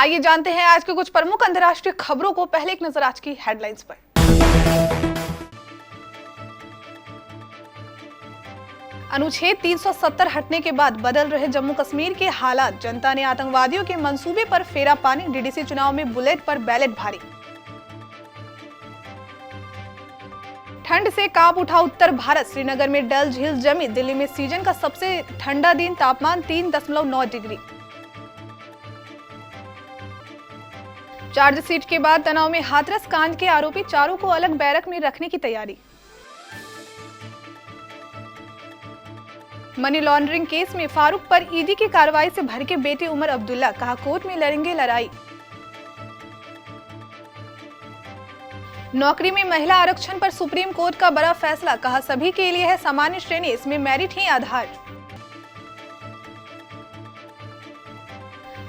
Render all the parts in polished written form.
आइए जानते हैं आज के कुछ प्रमुख अंतर्राष्ट्रीय खबरों को। पहले एक नजर आज की हेडलाइंस पर। अनुच्छेद 370 हटने के बाद बदल रहे जम्मू कश्मीर के हालात। जनता ने आतंकवादियों के मंसूबे पर फेरा पानी। डीडीसी चुनाव में बुलेट पर बैलेट भारी। ठंड से कांप उठा उत्तर भारत। श्रीनगर में डल झील जमी। दिल्ली में सीजन का सबसे ठंडा दिन। तापमान 3.9 डिग्री। चार्जशीट के बाद तनाव में हाथरस कांड के आरोपी चारों को अलग बैरक में रखने की तैयारी। मनी लॉन्ड्रिंग केस में फारूक पर ईडी की कार्रवाई से भड़के बेटे उमर अब्दुल्ला। कहा कोर्ट में लड़ेंगे लड़ाई। नौकरी में महिला आरक्षण पर सुप्रीम कोर्ट का बड़ा फैसला। कहा सभी के लिए है सामान्य श्रेणी, इसमें मेरिट ही आधार।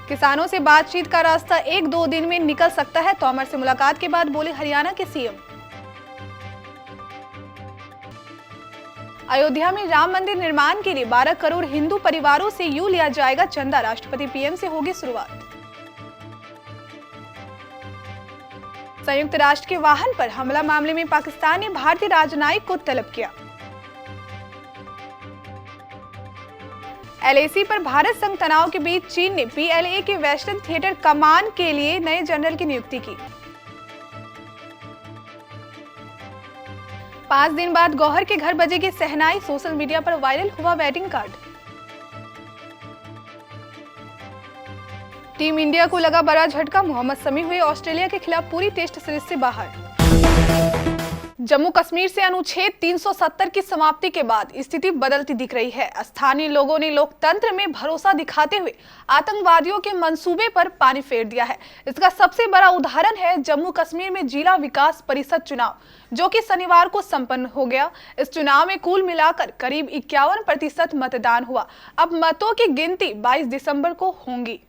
किसानों से बातचीत का रास्ता 1-2 दिन में निकल सकता है। तोमर से मुलाकात के बाद बोले हरियाणा के सीएम। अयोध्या में राम मंदिर निर्माण के लिए 12 करोड़ हिंदू परिवारों से यूं लिया जाएगा चंदा। राष्ट्रपति पीएम से होगी शुरुआत। संयुक्त राष्ट्र के वाहन पर हमला मामले में पाकिस्तान ने भारतीय राजनयिक को तलब किया। एलएसी पर भारत संग तनाव के बीच चीन ने पीएलए के वेस्टर्न थिएटर कमान के लिए नए जनरल की नियुक्ति की। 5 दिन बाद गौहर के घर बजेगी शहनाई। सोशल मीडिया पर वायरल हुआ वेडिंग कार्ड। टीम इंडिया को लगा बड़ा झटका। मोहम्मद शमी हुए ऑस्ट्रेलिया के खिलाफ पूरी टेस्ट सीरीज से बाहर। जम्मू कश्मीर से अनुच्छेद 370 की समाप्ति के बाद स्थिति बदलती दिख रही है। स्थानीय लोगों ने लोकतंत्र में भरोसा दिखाते हुए आतंकवादियों के मंसूबे पर पानी फेर दिया है। इसका सबसे बड़ा उदाहरण है जम्मू कश्मीर में जिला विकास परिषद चुनाव, जो कि शनिवार को संपन्न हो गया। इस चुनाव में कुल मिलाकर करीब 51% मतदान हुआ। अब मतों की गिनती 22 दिसंबर को होगी।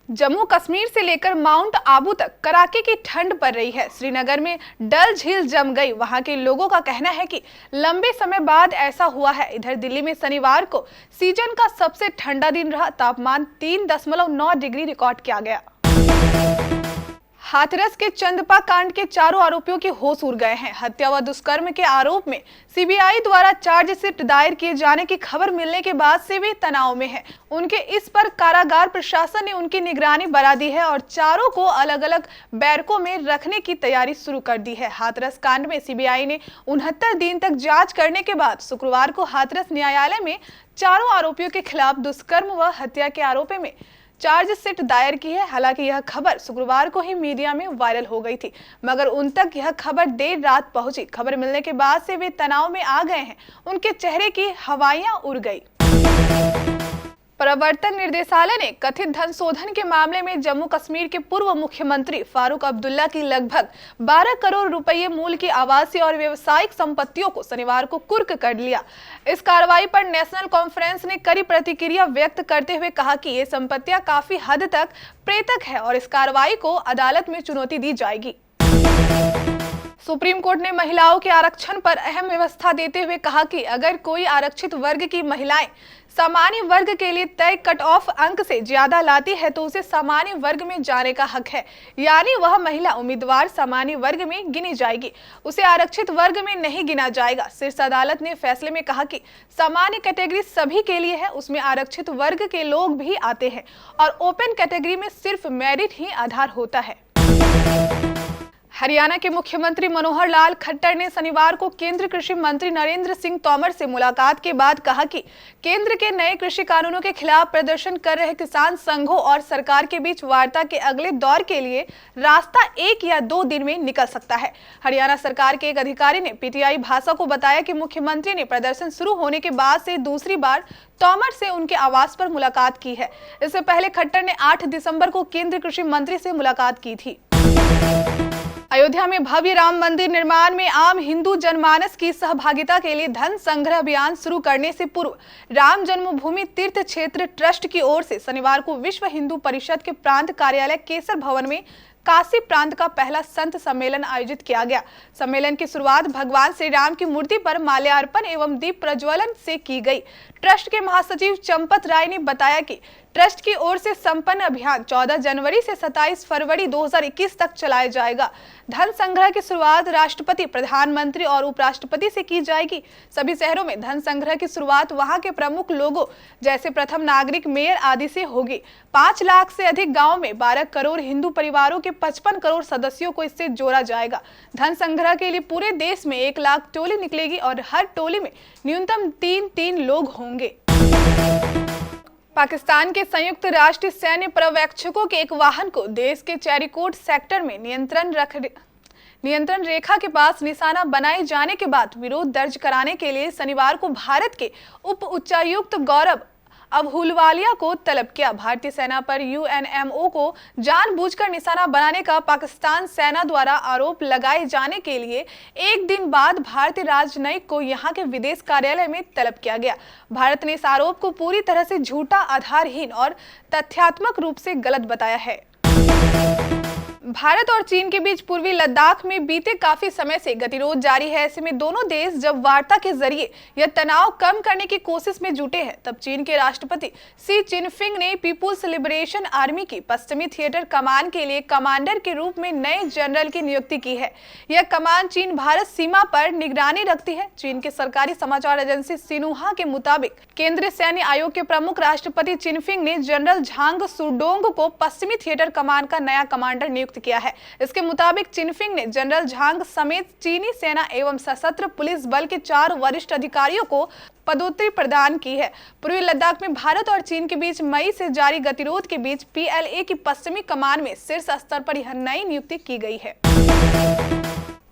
जम्मू कश्मीर से लेकर माउंट आबू तक कड़ाके की ठंड पड़ रही है। श्रीनगर में डल झील जम गई। वहां के लोगों का कहना है कि लंबे समय बाद ऐसा हुआ है। इधर दिल्ली में शनिवार को सीजन का सबसे ठंडा दिन रहा। तापमान 3.9 डिग्री रिकॉर्ड किया गया। हाथरस के चंदपा कांड के चारों आरोपियों के होश उड़ गए हैं। हत्या व दुष्कर्म के आरोप में सीबीआई द्वारा चार्जशीट दायर किए जाने की खबर मिलने के बाद से वे तनाव में हैं। उनके इस पर कारागार प्रशासन ने उनकी निगरानी बढ़ा दी है और चारों को अलग अलग बैरकों में रखने की तैयारी शुरू कर दी है। हाथरस कांड में सीबीआई ने 69 दिन तक जांच करने के बाद शुक्रवार को हाथरस न्यायालय में चारों आरोपियों के खिलाफ दुष्कर्म व हत्या के आरोप में चार्जशीट दायर की है। हालांकि यह खबर शुक्रवार को ही मीडिया में वायरल हो गई थी, मगर उन तक यह खबर देर रात पहुंची। खबर मिलने के बाद से वे तनाव में आ गए हैं। उनके चेहरे की हवाइयां उड़ गई। प्रवर्तन निर्देशालय ने कथित धन शोधन के मामले में जम्मू कश्मीर के पूर्व मुख्यमंत्री फारूक अब्दुल्ला की लगभग 12 करोड़ रुपए मूल्य की आवासीय और व्यवसायिक संपत्तियों को शनिवार को कुर्क कर लिया। इस कार्रवाई पर नेशनल कॉन्फ्रेंस ने कड़ी प्रतिक्रिया व्यक्त करते हुए कहा कि ये संपत्तियां काफी हद तक प्रेतक है और इस कार्रवाई को अदालत में चुनौती दी जाएगी। सुप्रीम कोर्ट ने महिलाओं के आरक्षण पर अहम व्यवस्था देते हुए कहा कि अगर कोई आरक्षित वर्ग की महिलाएं सामान्य वर्ग के लिए तय कट ऑफ अंक से ज्यादा लाती है तो उसे सामान्य वर्ग में जाने का हक है, यानी वह महिला उम्मीदवार सामान्य वर्ग में गिनी जाएगी, उसे आरक्षित वर्ग में नहीं गिना जाएगा। शीर्ष अदालत ने फैसले में कहा कि सामान्य कैटेगरी सभी के लिए है, उसमें आरक्षित वर्ग के लोग भी आते हैं और ओपन कैटेगरी में सिर्फ मेरिट ही आधार होता है। हरियाणा के मुख्यमंत्री मनोहर लाल खट्टर ने शनिवार को केंद्रीय कृषि मंत्री नरेंद्र सिंह तोमर से मुलाकात के बाद कहा कि केंद्र के नए कृषि कानूनों के खिलाफ प्रदर्शन कर रहे किसान संघों और सरकार के बीच वार्ता के अगले दौर के लिए रास्ता 1 या 2 दिन में निकल सकता है। हरियाणा सरकार के एक अधिकारी ने पीटीआई भाषा को बताया कि मुख्यमंत्री ने प्रदर्शन शुरू होने के बाद से दूसरी बार तोमर से उनके आवास पर मुलाकात की है। इससे पहले खट्टर ने 8 दिसंबर को केंद्रीय कृषि मंत्री से मुलाकात की थी। अयोध्या में भव्य राम मंदिर निर्माण में आम हिंदू जनमानस की सहभागिता के लिए धन संग्रह अभियान शुरू करने से पूर्व राम जन्मभूमि तीर्थ क्षेत्र ट्रस्ट की ओर से शनिवार को विश्व हिंदू परिषद के प्रांत कार्यालय केसर भवन में काशी प्रांत का पहला संत सम्मेलन आयोजित किया गया। सम्मेलन की शुरुआत भगवान श्री राम की मूर्ति पर माल्यार्पण एवं दीप प्रज्वलन से की गई। ट्रस्ट के महासचिव चंपत राय ने बताया कि ट्रस्ट की ओर से संपन्न अभियान 14 जनवरी से 27 फरवरी 2021 तक चलाया जाएगा। धन संग्रह की शुरुआत राष्ट्रपति, प्रधानमंत्री और उपराष्ट्रपति से की जाएगी। सभी शहरों में धन संग्रह की शुरुआत वहां के प्रमुख लोगों जैसे प्रथम नागरिक, मेयर आदि से होगी। 5 लाख से अधिक गाँव में 12 करोड़ हिंदू परिवारों के 55 करोड़ सदस्यों को इससे जोड़ा जाएगा। धन संग्रह के लिए पूरे देश में 1 लाख टोली निकलेगी और हर टोली में न्यूनतम 3 लोग होंगे। पाकिस्तान के संयुक्त राष्ट्र सैन्य पर्यवेक्षकों के एक वाहन को देश के चेरिकोट सेक्टर में नियंत्रण रेखा के पास निशाना बनाए जाने के बाद विरोध दर्ज कराने के लिए शनिवार को भारत के उप उच्चायुक्त गौरव अबहुलवालिया को तलब किया। भारतीय सेना पर यूएनएमओ को जानबूझकर निशाना बनाने का पाकिस्तान सेना द्वारा आरोप लगाए जाने के लिए एक दिन बाद भारतीय राजनयिक को यहां के विदेश कार्यालय में तलब किया गया। भारत ने इस आरोप को पूरी तरह से झूठा, आधारहीन और तथ्यात्मक रूप से गलत बताया है। भारत और चीन के बीच पूर्वी लद्दाख में बीते काफी समय से गतिरोध जारी है। ऐसे में दोनों देश जब वार्ता के जरिए यह तनाव कम करने की कोशिश में जुटे हैं, तब चीन के राष्ट्रपति शी चिनफिंग ने पीपुल्स लिबरेशन आर्मी की पश्चिमी थिएटर कमान के लिए कमांडर के रूप में नए जनरल की नियुक्ति की है। यह कमान चीन भारत सीमा पर निगरानी रखती है। चीन की सरकारी समाचार एजेंसी सिन्हुआ के मुताबिक केंद्रीय सैन्य आयोग के प्रमुख राष्ट्रपति चिनफिंग ने जनरल झांग सुडोंग को पश्चिमी थिएटर कमान का नया कमांडर नियुक्त किया है। इसके मुताबिक चिनफिंग ने जनरल झांग समेत चीनी सेना एवं सशस्त्र पुलिस बल के 4 वरिष्ठ अधिकारियों को पदोन्नति प्रदान की है। पूर्वी लद्दाख में भारत और चीन के बीच मई से जारी गतिरोध के बीच पीएलए की पश्चिमी कमान में शीर्ष स्तर पर यह नई नियुक्ति की गई है।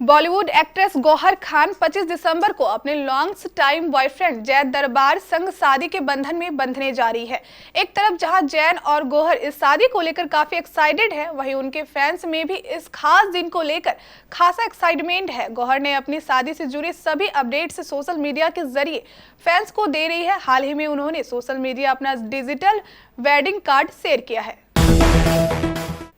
बॉलीवुड एक्ट्रेस गौहर खान 25 दिसंबर को अपने लॉन्ग टाइम बॉयफ्रेंड जैद दरबार संग शादी के बंधन में बंधने जा रही है। एक तरफ जहां जैन और गौहर इस शादी को लेकर काफी एक्साइटेड है, वहीं उनके फैंस में भी इस खास दिन को लेकर खासा एक्साइटमेंट है। गौहर ने अपनी शादी से जुड़े सभी अपडेट्स सोशल मीडिया के जरिए फैंस को दे रही है। हाल ही में उन्होंने सोशल मीडिया अपना डिजिटल वेडिंग कार्ड शेयर किया है।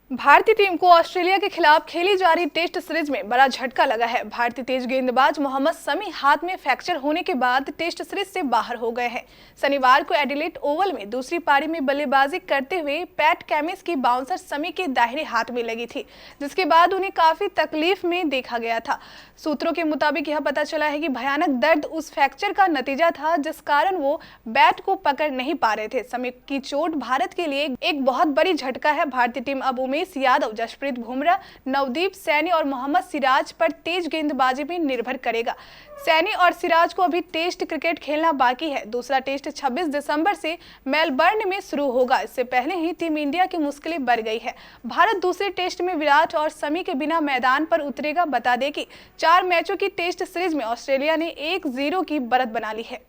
भारतीय टीम को ऑस्ट्रेलिया के खिलाफ खेली जा रही टेस्ट सीरीज में बड़ा झटका लगा है। भारतीय तेज गेंदबाज मोहम्मद शमी हाथ में फ्रैक्चर होने के बाद टेस्ट सीरीज से बाहर हो गए हैं। शनिवार को एडिलेड ओवल में दूसरी पारी में बल्लेबाजी करते हुए पैट कैमिस की बाउंसर शमी के दाहिने हाथ में लगी थी, जिसके बाद उन्हें काफी तकलीफ में देखा गया था। सूत्रों के मुताबिक यह पता चला है कि भयानक दर्द उस फ्रैक्चर का नतीजा था जिस कारण वो बैट को पकड़ नहीं पा रहे थे। शमी की चोट भारत के लिए एक बहुत बड़ी झटका है। भारतीय टीम अब उमेश यादव, जसप्रीत बुमराह, नवदीप सैनी और मोहम्मद सिराज पर तेज गेंदबाजी में निर्भर करेगा। सैनी और सिराज को अभी टेस्ट क्रिकेट खेलना बाकी है। दूसरा टेस्ट 26 दिसंबर से मेलबर्न में शुरू होगा। इससे पहले ही टीम इंडिया की मुश्किलें बढ़ गई है। भारत दूसरे टेस्ट में विराट और शमी के बिना मैदान पर उतरेगा। बता दें कि 4 मैचों की टेस्ट सीरीज में ऑस्ट्रेलिया ने 1-0 की बढ़त बना ली है।